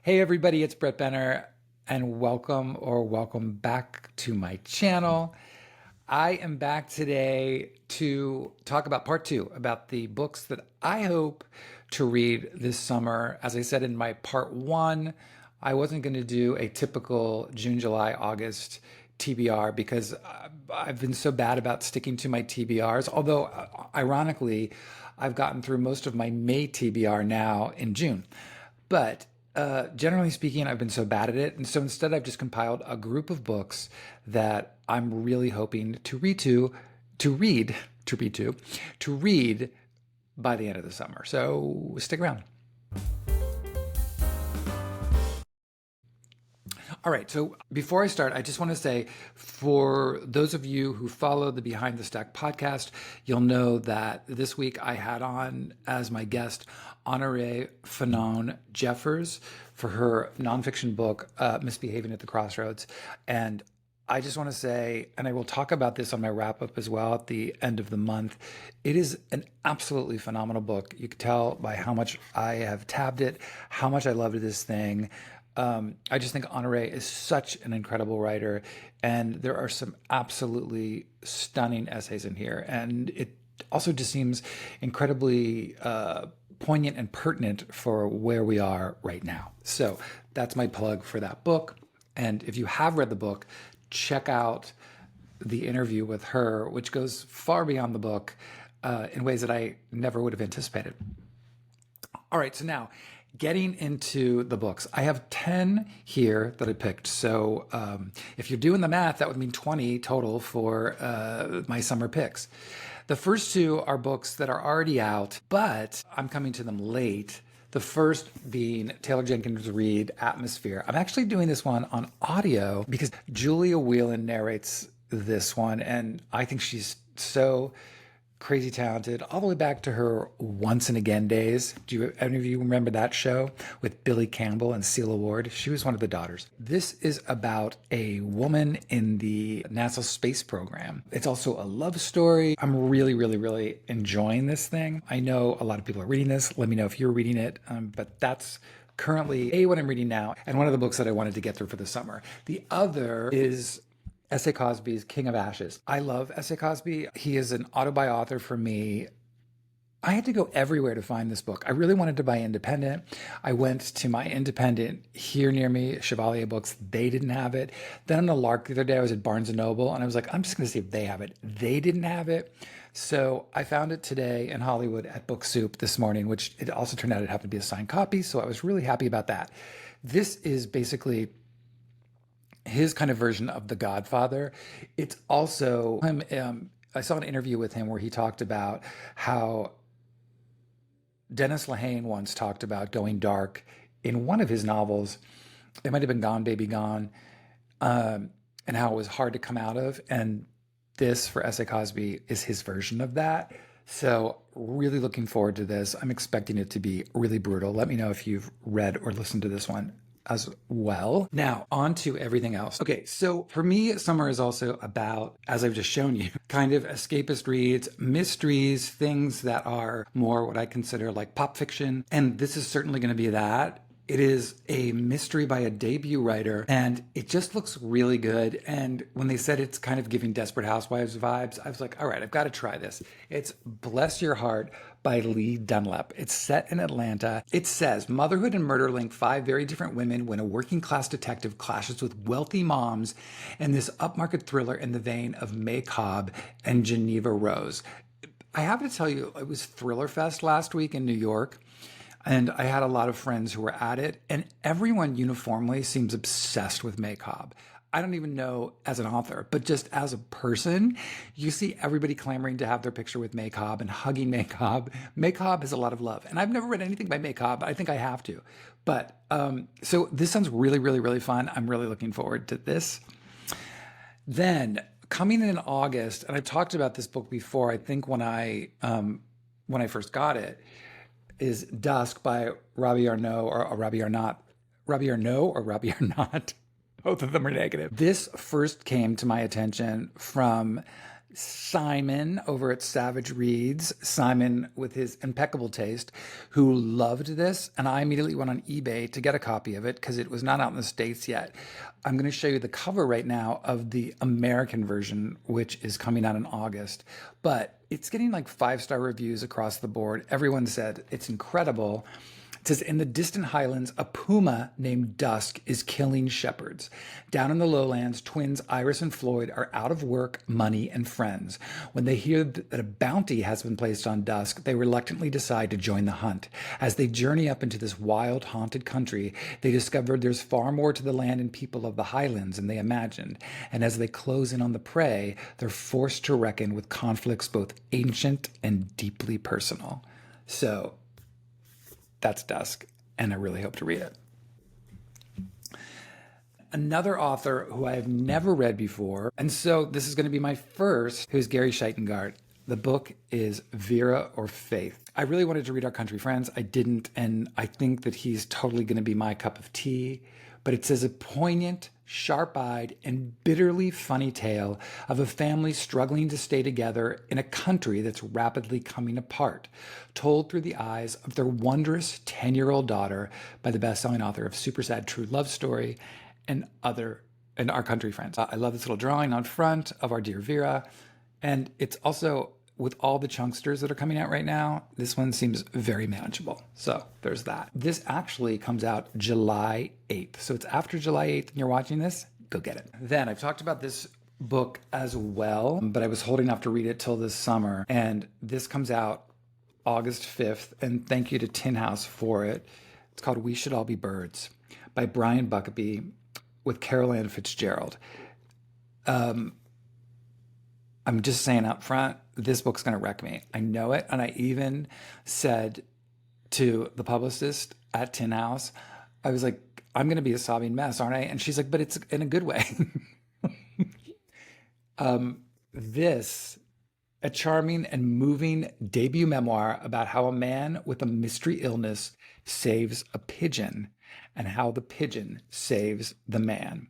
Hey everybody, it's Brett Benner and welcome back to my channel. I am back today to talk about part two, about the books that I hope to read this summer. As I said in my part one, I wasn't going to do a typical June, July, August TBR because I've been so bad about sticking to my TBRs. Although, ironically, I've gotten through most of my May TBR now in June. But generally speaking, I've been so bad at it. And so instead, I've just compiled a group of books that I'm really hoping to read by the end of the summer. So stick around. All right, so before I start, I just want to say for those of you who follow the Behind the Stack podcast, you'll know that this week I had on as my guest Honorée Fanonne Jeffers for her nonfiction book, Misbehaving at the Crossroads. And I just want to say, and I will talk about this on my wrap up as well at the end of the month. It is an absolutely phenomenal book. You can tell by how much I have tabbed it, how much I loved this thing. I just think Honorée is such an incredible writer, and there are some absolutely stunning essays in here. And it also just seems incredibly poignant and pertinent for where we are right now. So that's my plug for that book. And if you have read the book, check out the interview with her, which goes far beyond the book in ways that I never would have anticipated. All right, so now getting into the books. I have 10 here that I picked. So if you're doing the math, that would mean 20 total for my summer picks. The first two are books that are already out, but I'm coming to them late. The first being Taylor Jenkins' Reid, Atmosphere. I'm actually doing this one on audio because Julia Whelan narrates this one, and I think she's so crazy talented, all the way back to her Once and Again days. Do any of you remember that show with Billy Campbell and Celia Ward? She was one of the daughters. This is about a woman in the NASA space program. It's also a love story. I'm really enjoying this thing. I know a lot of people are reading this. Let me know if you're reading it, but that's currently what I'm reading now, and one of the books that I wanted to get through for the summer. The other is S.A. Cosby's King of Ashes. I love S.A. Cosby. He is an auto-buy author for me. I had to go everywhere to find this book. I really wanted to buy independent. I went to my independent here near me, Chevalier Books. They didn't have it. Then on the lark the other day, I was at Barnes & Noble, and I was like, I'm just going to see if they have it. They didn't have it. So I found it today in Hollywood at Book Soup this morning, which it also turned out it happened to be a signed copy. So I was really happy about that. This is basically his kind of version of The Godfather. It's also him. I saw an interview with him where he talked about how Dennis Lehane once talked about going dark in one of his novels. It might have been Gone Baby Gone, and how it was hard to come out of. And this for S.A. Cosby is his version of that. So really looking forward to this. I'm expecting it to be really brutal. Let me know if you've read or listened to this one as well. Now, on to everything else. Okay, so for me, summer is also about, as I've just shown you, kind of escapist reads, mysteries, things that are more what I consider like pop fiction. And this is certainly going to be that. It is a mystery by a debut writer, and it just looks really good. And when they said it's kind of giving Desperate Housewives vibes, I was like, all right, I've got to try this. It's Bless Your Heart by Leigh Dunlap. It's set in Atlanta. It says, motherhood and murder link five very different women when a working class detective clashes with wealthy moms in this upmarket thriller in the vein of May Cobb and Geneva Rose. I have to tell you, it was Thriller Fest last week in New York. And I had a lot of friends who were at it, and everyone uniformly seems obsessed with May Cobb. I don't even know as an author, but just as a person, you see everybody clamoring to have their picture with May Cobb and hugging May Cobb. May Cobb has a lot of love, and I've never read anything by May Cobb, but I think I have to. But so this sounds really fun. I'm really looking forward to this. Then coming in August, and I've talked about this book before, I think when I first got it, is Dusk by Robbie Arnott or Robbie Arnott. Robbie Arnott or Robbie Arnott. Both of them are negative. This first came to my attention from Simon over at Savage Reads, Simon with his impeccable taste, who loved this. And I immediately went on eBay to get a copy of it because it was not out in the States yet. I'm going to show you the cover right now of the American version, which is coming out in August. But it's getting like 5-star reviews across the board. Everyone said it's incredible. It says, in the distant highlands, a puma named Dusk is killing shepherds. Down in the lowlands, twins Iris and Floyd are out of work, money, and friends. When they hear that a bounty has been placed on Dusk, they reluctantly decide to join the hunt. As they journey up into this wild, haunted country, they discover there's far more to the land and people of the highlands than they imagined. And as they close in on the prey, they're forced to reckon with conflicts both ancient and deeply personal. So, that's Dusk, and I really hope to read it. Another author who I have never read before, and so this is going to be my first, who's Gary Shteyngart. The book is Vera or Faith. I really wanted to read Our Country Friends. I didn't, and I think that he's totally going to be my cup of tea. But it says a poignant, sharp-eyed, and bitterly funny tale of a family struggling to stay together in a country that's rapidly coming apart, told through the eyes of their wondrous 10-year-old daughter by the best-selling author of Super Sad True Love Story and Our Country Friends. I love this little drawing on front of our dear Vera, and it's also, with all the chunksters that are coming out right now, this one seems very manageable. So there's that. This actually comes out July 8th. So it's after July 8th and you're watching this, go get it. Then I've talked about this book as well, but I was holding off to read it till this summer. And this comes out August 5th. And thank you to Tin House for it. It's called We Should All Be Birds by Brian Buckbee with Carol Ann Fitzgerald. I'm just saying up front, this book's going to wreck me. I know it. And I even said to the publicist at Tin House, I was like, I'm going to be a sobbing mess, aren't I? And she's like, but it's in a good way. A charming and moving debut memoir about how a man with a mystery illness saves a pigeon and how the pigeon saves the man.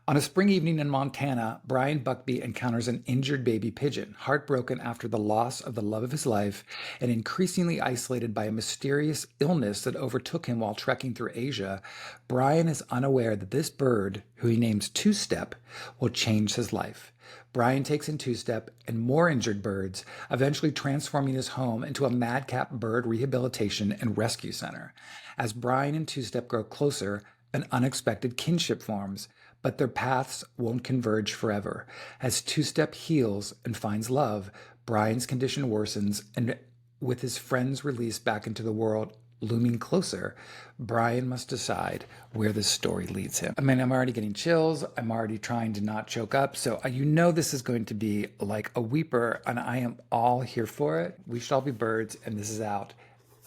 On a spring evening in Montana, Brian Buckbee encounters an injured baby pigeon, heartbroken after the loss of the love of his life and increasingly isolated by a mysterious illness that overtook him while trekking through Asia. Brian is unaware that this bird, who he names Two-Step, will change his life. Brian takes in Two-Step and more injured birds, eventually transforming his home into a madcap bird rehabilitation and rescue center. As Brian and Two-Step grow closer, an unexpected kinship forms, but their paths won't converge forever. As Two-Step heals and finds love, Brian's condition worsens, and with his friends released back into the world looming closer, Brian must decide where this story leads him. I mean, I'm already getting chills. I'm already trying to not choke up. So you know this is going to be like a weeper, and I am all here for it. We Should All Be Birds, and this is out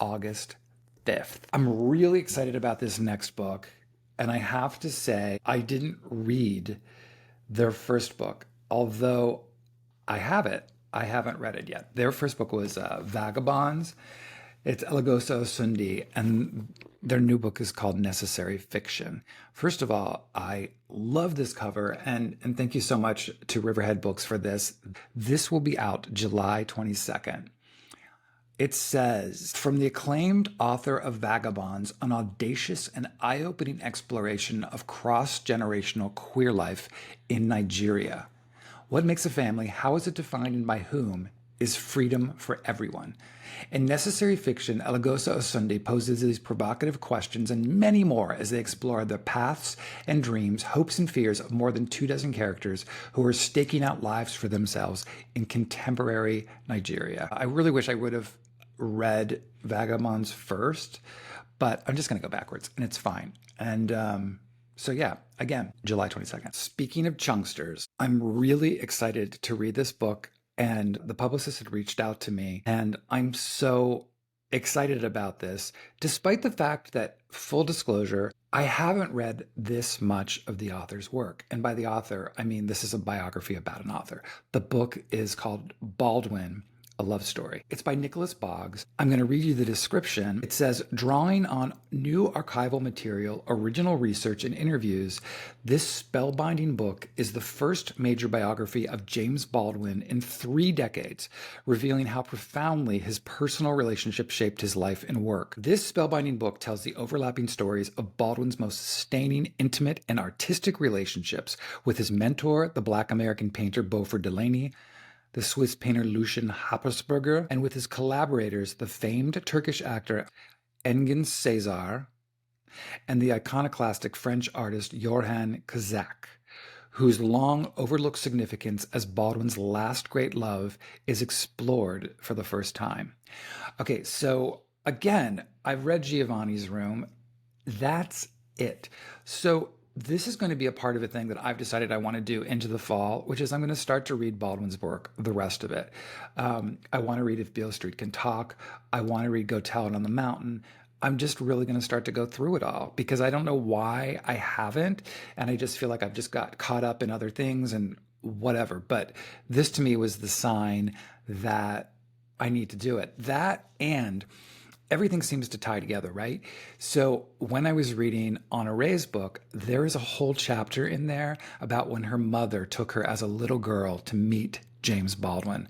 August 5th. I'm really excited about this next book. And I have to say, I didn't read their first book, although I have it. I haven't read it yet. Their first book was Vagabonds. It's Eloghosa Osunde, and their new book is called Necessary Fiction. First of all, I love this cover, and thank you so much to Riverhead Books for this. This will be out July 22nd. It says, from the acclaimed author of Vagabonds, an audacious and eye-opening exploration of cross-generational queer life in Nigeria. What makes a family? How is it defined and by whom? Is freedom for everyone. In Necessary Fiction, Eloghosa Osunde poses these provocative questions and many more as they explore the paths and dreams, hopes and fears of more than 24 characters who are staking out lives for themselves in contemporary Nigeria. I really wish I would have read Vagabonds first, but I'm just going to go backwards, and it's fine. And so yeah, again, July 22nd. Speaking of chunksters, I'm really excited to read this book, and the publicist had reached out to me, and I'm so excited about this, despite the fact that, full disclosure, I haven't read this much of the author's work. And by the author, I mean this is a biography about an author. The book is called Baldwin, a love story. It's by Nicholas Boggs. I'm going to read you the description. It says, drawing on new archival material, original research, and interviews, this spellbinding book is the first major biography of James Baldwin in 3 decades, revealing how profoundly his personal relationship shaped his life and work. This spellbinding book tells the overlapping stories of Baldwin's most sustaining, intimate, and artistic relationships with his mentor, the Black American painter Beaufort Delaney, the Swiss painter Lucien Happersberger, and with his collaborators, the famed Turkish actor Engin Cesar and the iconoclastic French artist Johann Kazak, whose long overlooked significance as Baldwin's last great love is explored for the first time. Okay, so again, I've read Giovanni's Room. That's it. So this is going to be a part of a thing that I've decided I want to do into the fall, which is I'm going to start to read Baldwin's work, the rest of it. I want to read If Beale Street Can Talk. I want to read Go Tell It on the Mountain. I'm just really going to start to go through it all because I don't know why I haven't. And I just feel like I've just got caught up in other things and whatever. But this to me was the sign that I need to do it. That and everything seems to tie together, right? So when I was reading Honorée's book, there is a whole chapter in there about when her mother took her as a little girl to meet James Baldwin.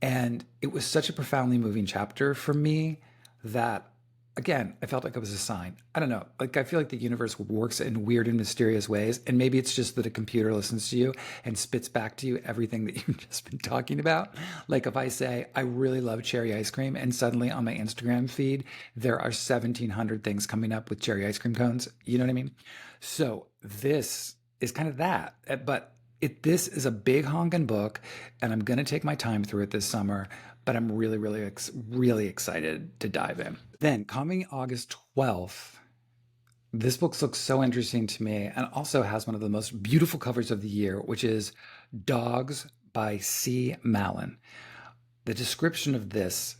And it was such a profoundly moving chapter for me that, again, I felt like it was a sign. I don't know. Like, I feel like the universe works in weird and mysterious ways. And maybe it's just that a computer listens to you and spits back to you everything that you've just been talking about. Like if I say, I really love cherry ice cream, and suddenly on my Instagram feed, there are 1,700 things coming up with cherry ice cream cones. You know what I mean? So this is kind of that. But this is a big honking book, and I'm going to take my time through it this summer. But I'm really, really excited to dive in. Then coming August 12th, this book looks so interesting to me and also has one of the most beautiful covers of the year, which is Dogs by C Mallon. The description of this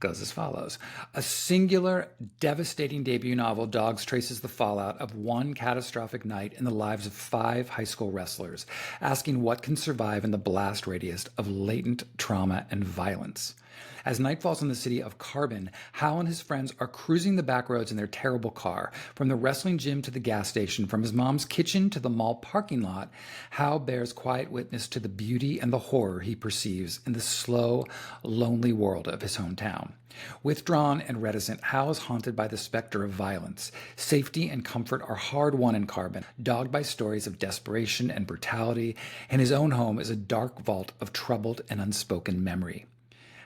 goes as follows. A singular, devastating debut novel, Dogs traces the fallout of one catastrophic night in the lives of 5 high school wrestlers, asking what can survive in the blast radius of latent trauma and violence. As night falls on the city of Carbon, Hal and his friends are cruising the back roads in their terrible car. From the wrestling gym to the gas station, from his mom's kitchen to the mall parking lot, Hal bears quiet witness to the beauty and the horror he perceives in the slow, lonely world of his hometown. Withdrawn and reticent, Hal is haunted by the specter of violence. Safety and comfort are hard won in Carbon, dogged by stories of desperation and brutality, and his own home is a dark vault of troubled and unspoken memory.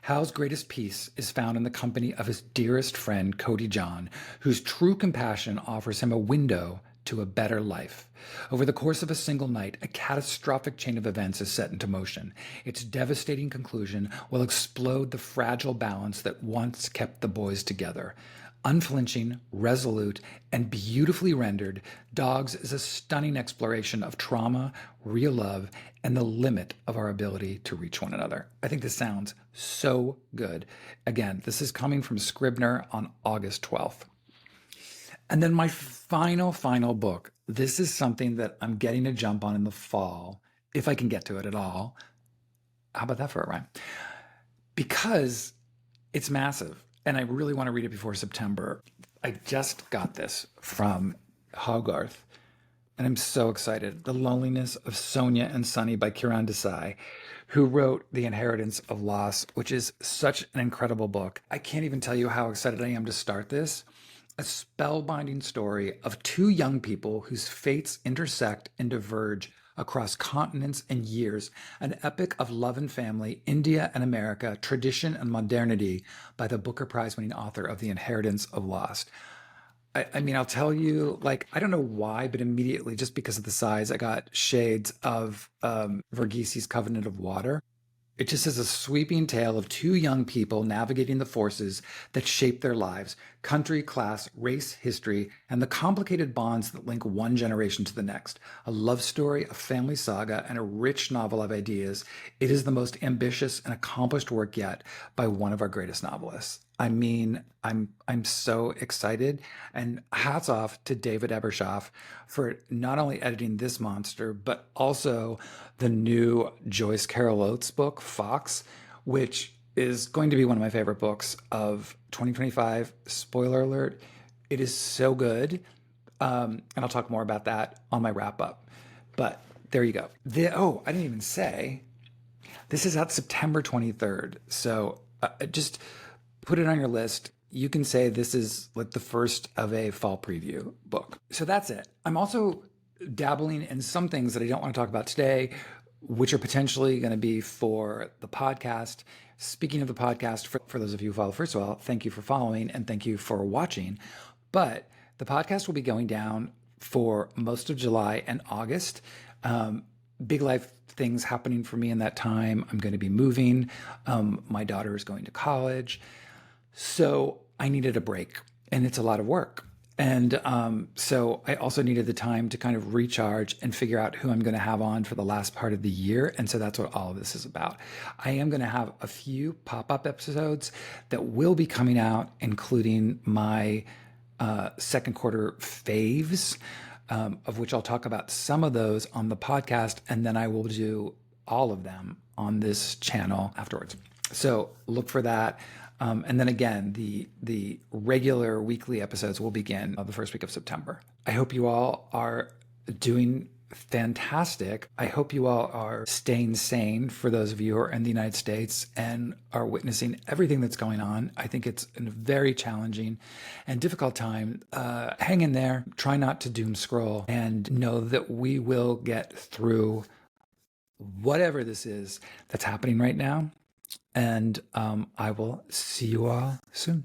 Hal's greatest peace is found in the company of his dearest friend, Cody John, whose true compassion offers him a window to a better life. Over the course of a single night, a catastrophic chain of events is set into motion. Its devastating conclusion will explode the fragile balance that once kept the boys together. Unflinching, resolute, and beautifully rendered, Dogs is a stunning exploration of trauma, real love, and the limit of our ability to reach one another. I think this sounds so good. Again, this is coming from Scribner on August 12th. And then my final book. This is something that I'm getting a jump on in the fall, if I can get to it at all. How about that for a rhyme? Because it's massive. And I really want to read it before September. I just got this from Hogarth, and I'm so excited. The Loneliness of Sonia and Sonny by Kiran Desai, who wrote The Inheritance of Loss, which is such an incredible book. I can't even tell you how excited I am to start this. A spellbinding story of 2 young people whose fates intersect and diverge across continents and years, an epic of love and family, India and America, tradition and modernity, by the Booker Prize-winning author of The Inheritance of Lost. I mean, I'll tell you, like, I don't know why, but immediately, just because of the size, I got shades of Verghese Covenant of Water. It just is a sweeping tale of 2 young people navigating the forces that shape their lives, country, class, race, history, and the complicated bonds that link one generation to the next. A love story, a family saga, and a rich novel of ideas. It is the most ambitious and accomplished work yet by one of our greatest novelists. I mean, I'm so excited, and hats off to David Ebershoff for not only editing this monster, but also the new Joyce Carol Oates book, Fox, which is going to be one of my favorite books of 2025. Spoiler alert, it is so good. And I'll talk more about that on my wrap up. But there you go. I didn't even say, this is out September 23rd. So just put it on your list. You can say this is like the first of a fall preview book. So that's it. I'm also dabbling in some things that I don't want to talk about today, which are potentially going to be for the podcast. Speaking of the podcast, for those of you who follow, first of all, thank you for following and thank you for watching. But the podcast will be going down for most of July and August. Big life things happening for me in that time. I'm going to be moving. My daughter is going to college. So I needed a break, and it's a lot of work. And so I also needed the time to kind of recharge and figure out who I'm going to have on for the last part of the year. And so that's what all of this is about. I am going to have a few pop-up episodes that will be coming out, including my second quarter faves, of which I'll talk about some of those on the podcast. And then I will do all of them on this channel afterwards. So look for that. And then again, the regular weekly episodes will begin the first week of September. I hope you all are doing fantastic. I hope you all are staying sane for those of you who are in the United States and are witnessing everything that's going on. I think it's a very challenging and difficult time. Hang in there, try not to doom scroll, and know that we will get through whatever this is that's happening right now. And I will see you all soon.